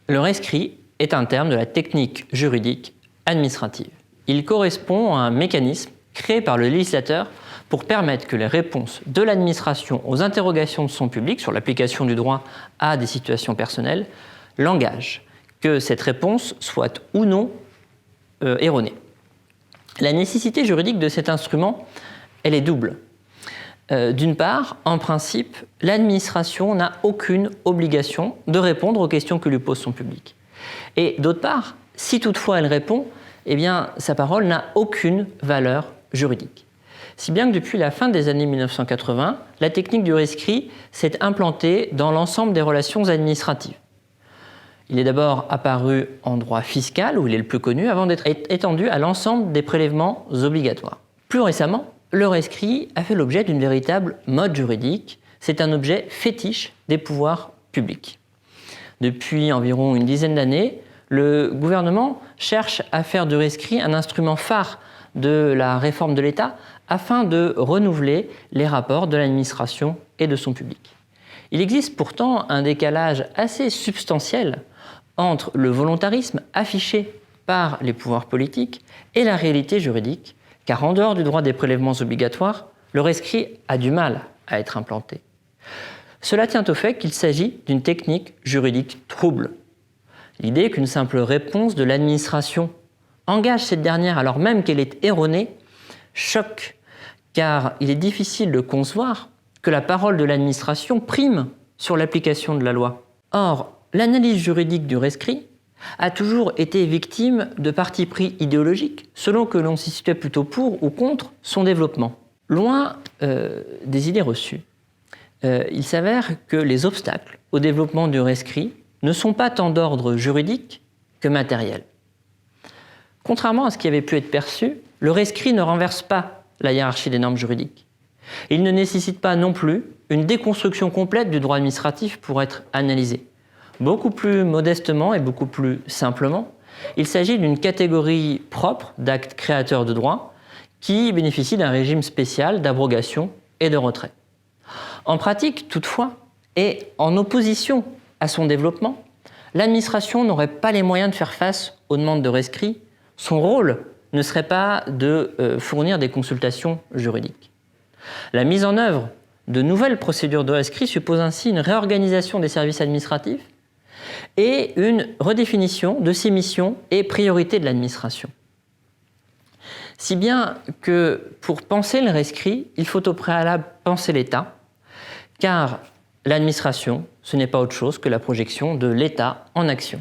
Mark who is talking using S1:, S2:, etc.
S1: Le rescrit est un terme de la technique juridique administrative. Il correspond à un mécanisme créé par le législateur pour permettre que les réponses de l'administration aux interrogations de son public sur l'application du droit à des situations personnelles l'engagent, que cette réponse soit ou non erronée. La nécessité juridique de cet instrument, elle est double. D'une part, en principe, l'administration n'a aucune obligation de répondre aux questions que lui pose son public. Et d'autre part, si toutefois elle répond, eh bien, sa parole n'a aucune valeur juridique. Si bien que depuis la fin des années 1980, la technique du rescrit s'est implantée dans l'ensemble des relations administratives. Il est d'abord apparu en droit fiscal, où il est le plus connu, avant d'être étendu à l'ensemble des prélèvements obligatoires. Plus récemment, le rescrit a fait l'objet d'une véritable mode juridique. C'est un objet fétiche des pouvoirs publics. Depuis environ une dizaine d'années, le gouvernement cherche à faire du rescrit un instrument phare de la réforme de l'État afin de renouveler les rapports de l'administration et de son public. Il existe pourtant un décalage assez substantiel entre le volontarisme affiché par les pouvoirs politiques et la réalité juridique, car en dehors du droit des prélèvements obligatoires, le rescrit a du mal à être implanté. Cela tient au fait qu'il s'agit d'une technique juridique trouble. L'idée qu'une simple réponse de l'administration engage cette dernière alors même qu'elle est erronée choque, car il est difficile de concevoir que la parole de l'administration prime sur l'application de la loi. Or, l'analyse juridique du rescrit a toujours été victime de partis pris idéologiques, selon que l'on s'y situait plutôt pour ou contre son développement. Loin des idées reçues, il s'avère que les obstacles au développement du rescrit ne sont pas tant d'ordre juridique que matériel. Contrairement à ce qui avait pu être perçu, le rescrit ne renverse pas la hiérarchie des normes juridiques. Il ne nécessite pas non plus une déconstruction complète du droit administratif pour être analysé. Beaucoup plus modestement et beaucoup plus simplement, il s'agit d'une catégorie propre d'actes créateurs de droit qui bénéficie d'un régime spécial d'abrogation et de retrait. En pratique, toutefois, et en opposition à son développement, l'administration n'aurait pas les moyens de faire face aux demandes de rescrit. Son rôle ne serait pas de fournir des consultations juridiques. La mise en œuvre de nouvelles procédures de rescrit suppose ainsi une réorganisation des services administratifs et une redéfinition de ses missions et priorités de l'administration. Si bien que pour penser le rescrit, il faut au préalable penser l'État, car l'administration, ce n'est pas autre chose que la projection de l'État en action.